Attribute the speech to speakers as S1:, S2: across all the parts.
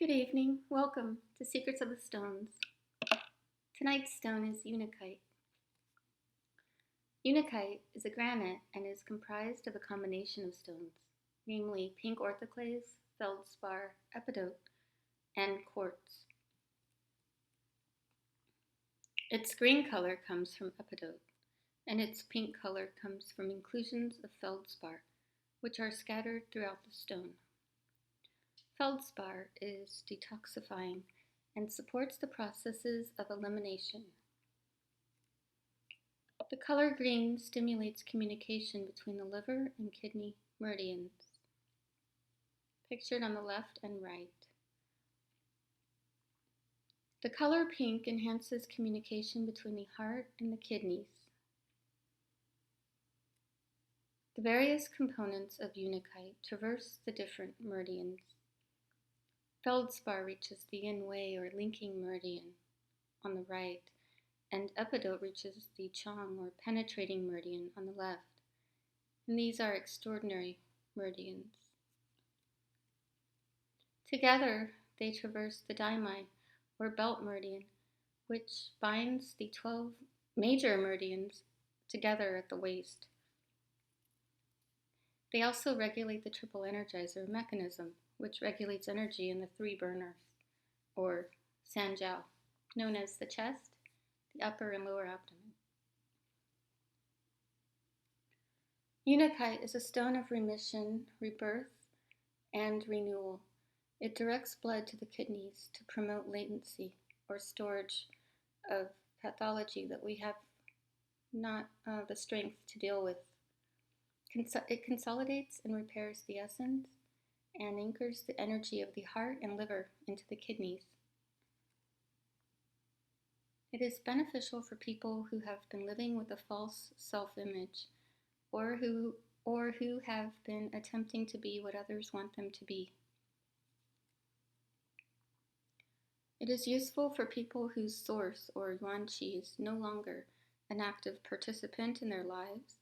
S1: Good evening. Welcome to Secrets of the Stones. Tonight's stone is Unakite. Unakite is a granite and is comprised of a combination of stones, namely pink orthoclase, feldspar, epidote, and quartz. Its green color comes from epidote, and its pink color comes from inclusions of feldspar, which are scattered throughout the stone. Feldspar is detoxifying and supports the processes of elimination. The color green stimulates communication between the liver and kidney meridians, pictured on the left and right. The color pink enhances communication between the heart and the kidneys. The various components of Unakite traverse the different meridians. Feldspar reaches the yin wei or linking meridian on the right, and epidote reaches the chong or penetrating meridian on the left. And these are extraordinary meridians. Together, they traverse the daimai or belt meridian, which binds the 12 major meridians together at the waist. They also regulate the triple energizer mechanism, which regulates energy in the three burners, or sanjiao, known as the chest, the upper and lower abdomen. Unakite is a stone of remission, rebirth, and renewal. It directs blood to the kidneys to promote latency or storage of pathology that we have not the strength to deal with. It consolidates and repairs the essence and anchors the energy of the heart and liver into the kidneys. It is beneficial for people who have been living with a false self-image or who have been attempting to be what others want them to be. It is useful for people whose source or yuan qi is no longer an active participant in their lives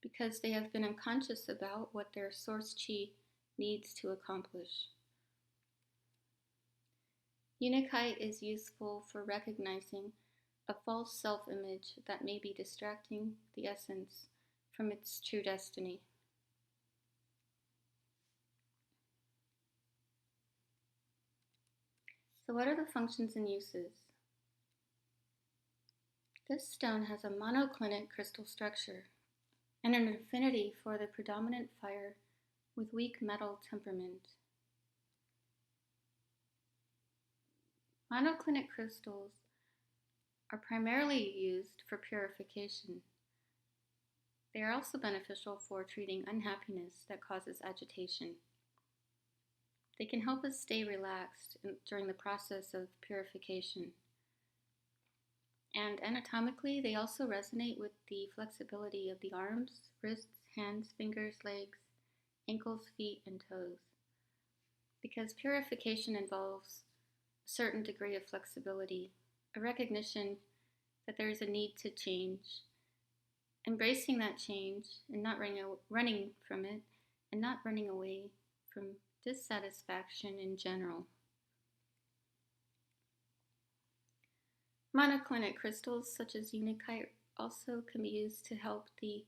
S1: because they have been unconscious about what their source qi needs to accomplish. Unakite is useful for recognizing a false self-image that may be distracting the essence from its true destiny. So what are the functions and uses? This stone has a monoclinic crystal structure and an affinity for the predominant fire with weak metal temperament. Monoclinic crystals are primarily used for purification. They are also beneficial for treating unhappiness that causes agitation. They can help us stay relaxed during the process of purification. And anatomically, they also resonate with the flexibility of the arms, wrists, hands, fingers, legs, ankles, feet, and toes. Because purification involves a certain degree of flexibility, a recognition that there is a need to change, embracing that change and not running from it, and not running away from dissatisfaction in general. Monoclinic crystals such as Unakite also can be used to help the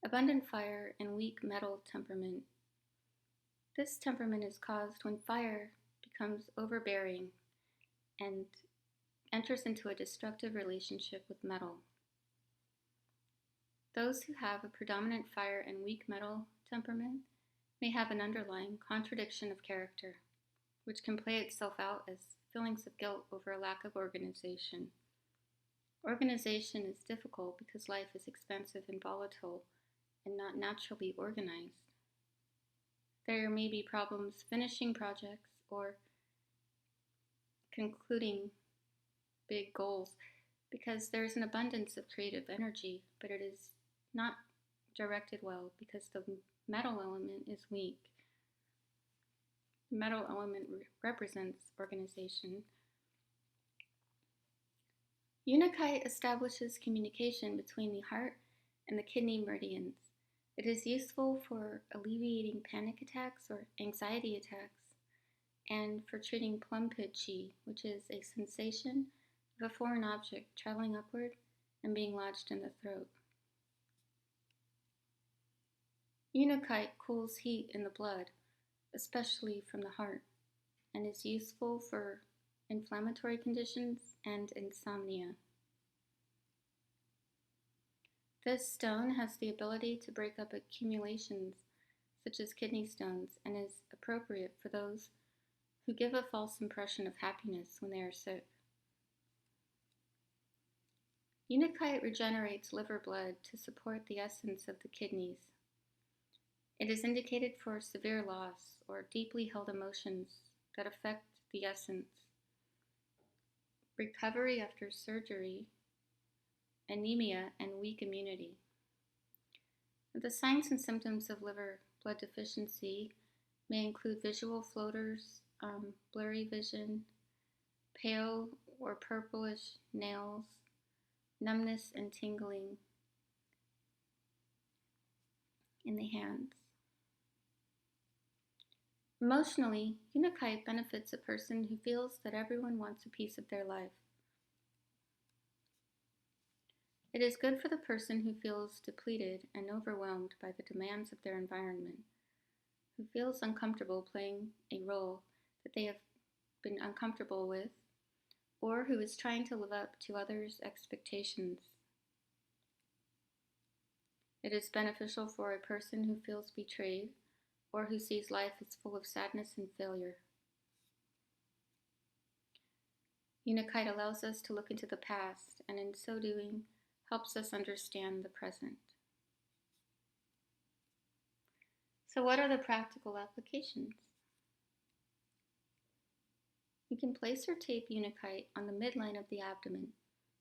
S1: abundant fire and weak metal temperament. This temperament is caused when fire becomes overbearing and enters into a destructive relationship with metal. Those who have a predominant fire and weak metal temperament may have an underlying contradiction of character, which can play itself out as feelings of guilt over a lack of organization. Organization is difficult because life is expensive and volatile and not naturally organized. There may be problems finishing projects or concluding big goals because there is an abundance of creative energy, but it is not directed well because the metal element is weak. The metal element represents organization. Unakite establishes communication between the heart and the kidney meridians. It is useful for alleviating panic attacks or anxiety attacks and for treating plum pit chi, which is a sensation of a foreign object traveling upward and being lodged in the throat. Unakite cools heat in the blood, especially from the heart, and is useful for inflammatory conditions and insomnia. This stone has the ability to break up accumulations such as kidney stones and is appropriate for those who give a false impression of happiness when they are sick. Unakite regenerates liver blood to support the essence of the kidneys. It is indicated for severe loss or deeply held emotions that affect the essence, recovery after surgery, anemia, and weak immunity. The signs and symptoms of liver blood deficiency may include visual floaters, blurry vision, pale or purplish nails, numbness and tingling in the hands. Emotionally, Unakite benefits a person who feels that everyone wants a piece of their life. It is good for the person who feels depleted and overwhelmed by the demands of their environment, who feels uncomfortable playing a role that they have been uncomfortable with, or who is trying to live up to others' expectations. It is beneficial for a person who feels betrayed or who sees life as full of sadness and failure. Unakite allows us to look into the past, and in so doing, helps us understand the present. So what are the practical applications? You can place or tape Unakite on the midline of the abdomen,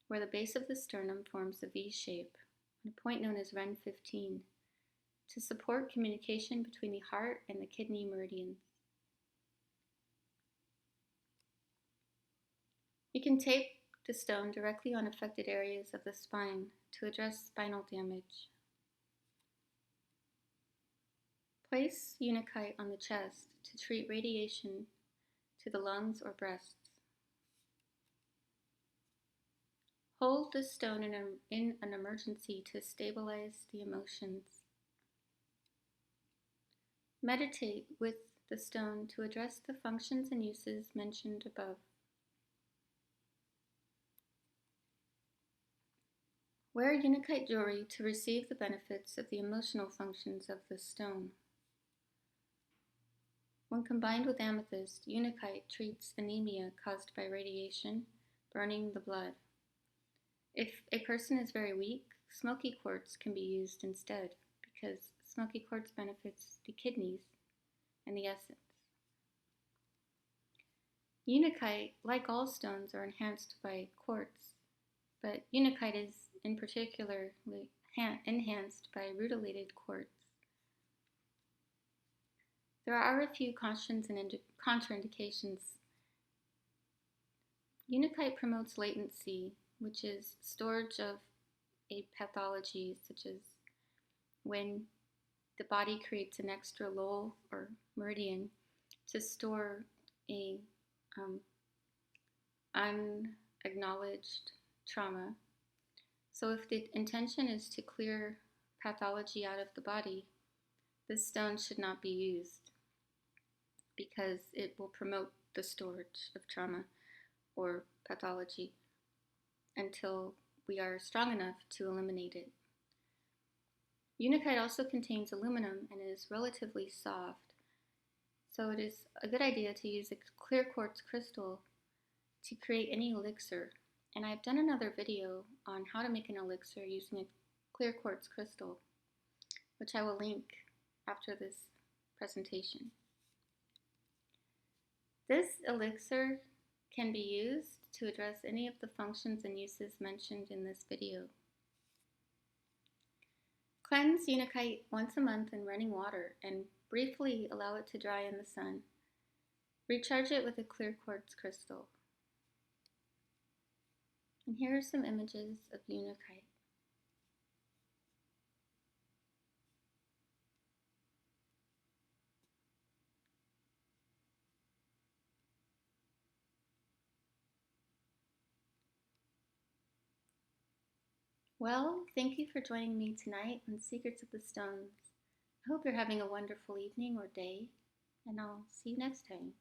S1: where the base of the sternum forms a V shape, on a point known as Ren 15, to support communication between the heart and the kidney meridians. You can tape the stone directly on affected areas of the spine to address spinal damage. Place Unakite on the chest to treat radiation to the lungs or breasts. Hold the stone in an emergency to stabilize the emotions. Meditate with the stone to address the functions and uses mentioned above. Wear Unakite jewelry to receive the benefits of the emotional functions of the stone. When combined with amethyst, Unakite treats anemia caused by radiation, burning the blood. If a person is very weak, smoky quartz can be used instead, because smoky quartz benefits the kidneys and the essence. Unakite, like all stones, are enhanced by quartz, but Unakite is in particular enhanced by rutilated quartz. There are a few cautions and contraindications. Unakite promotes latency, which is storage of a pathology, such as when the body creates an extra lole or meridian to store a unacknowledged trauma. So if the intention is to clear pathology out of the body, this stone should not be used because it will promote the storage of trauma or pathology until we are strong enough to eliminate it. Unakite also contains aluminum and is relatively soft, so it is a good idea to use a clear quartz crystal to create any elixir. And I've done another video on how to make an elixir using a clear quartz crystal, which I will link after this presentation. This elixir can be used to address any of the functions and uses mentioned in this video. Cleanse Unakite once a month in running water and briefly allow it to dry in the sun. Recharge it with a clear quartz crystal. And here are some images of Unakite. Well, thank you for joining me tonight on Secrets of the Stones. I hope you're having a wonderful evening or day, and I'll see you next time.